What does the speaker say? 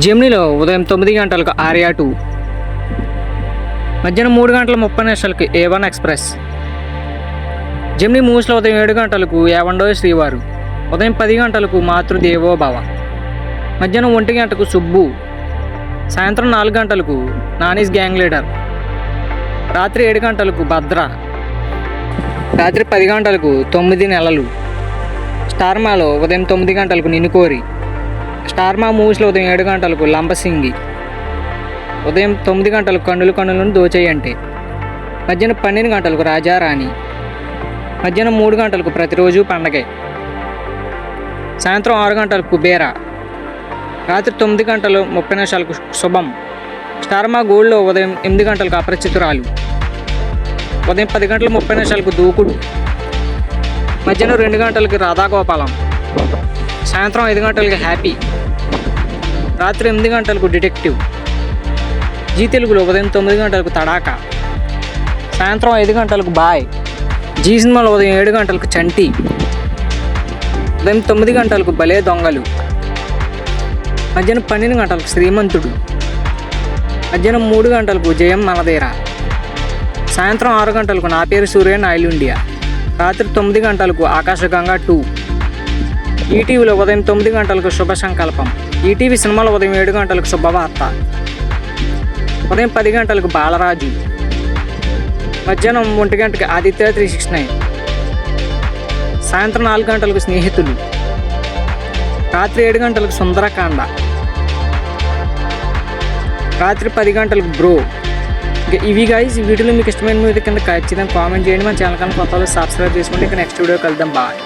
జెమినీలో ఉదయం 9 గంటలకు ఆర్యా 2, మధ్యాహ్నం 3:30 A1 ఎక్స్ప్రెస్. జెమినీ మూవీస్లో ఉదయం 7 గంటలకు యావండోయ్ శ్రీవారు, ఉదయం 10 గంటలకు మాతృదేవో భవ, మధ్యాహ్నం 1 గంటకు సుబ్బు, సాయంత్రం 4 గంటలకు నానీస్ గ్యాంగ్ లీడర్, రాత్రి 7 గంటలకు భద్ర, రాత్రి 10 గంటలకు 9 నెలలు. స్టార్మాలో ఉదయం 9 గంటలకు నిన్ను కోరి. స్టార్మా మూవీస్లో ఉదయం 7 గంటలకు లంబసింగి, ఉదయం 9 గంటలకు కన్నులను దోచేయంటే, మధ్యాహ్నం 12 గంటలకు రాజారాణి, మధ్యాహ్నం 3 గంటలకు ప్రతిరోజు పండగే, సాయంత్రం 6 గంటలకు కుబేరా, రాత్రి 9:30 శుభం. స్టార్మా గోల్డ్లో ఉదయం 8 గంటలకు అపరిచితురాలు, ఉదయం 10:30 దూకుడు, మధ్యాహ్నం 2 గంటలకి రాధాగోపాలం, సాయంత్రం 5 గంటలకి హ్యాపీ, రాత్రి 8 గంటలకు డిటెక్టివ్. జీ తెలుగులో ఉదయం 9 గంటలకు తడాకా, సాయంత్రం 5 గంటలకు బాయ్. జీ సినిమాలో ఉదయం 7 గంటలకు చంటి, ఉదయం 9 గంటలకు భలే దొంగలు, మధ్యాహ్నం 12 గంటలకు శ్రీమంతుడు, మధ్యాహ్నం 3 గంటలకు జయం మనదేరా, సాయంత్రం 6 గంటలకు నా పేరు సూర్యన్ ఆయిల్ ఇండియా, రాత్రి 9 గంటలకు ఆకాశగంగా 2. ఈటీవీలో ఉదయం 9 గంటలకు శుభ సంకల్పం. ఈటీవీ సినిమాలో ఉదయం 7 గంటలకు శుభవార్త, ఉదయం 10 గంటలకు బాలరాజు, మధ్యాహ్నం 1 గంటకి ఆదిత్య 369, సాయంత్రం 4 గంటలకు స్నేహితులు, రాత్రి 7 గంటలకు సుందరకాండ, రాత్రి 10 గంటలకు బ్రో. ఇవి గైస్, ఈ వీడియోలో మీకు ఇష్టమైన మూవీ కింద ఖచ్చితంగా కామెంట్ చేయండి. మన ఛానల్ కన్నా కొత్త వాళ్ళు సబ్స్క్రైబ్ చేసుకోండి. ఇక నెక్స్ట్ వీడియో కలుద్దాం. బాయ్.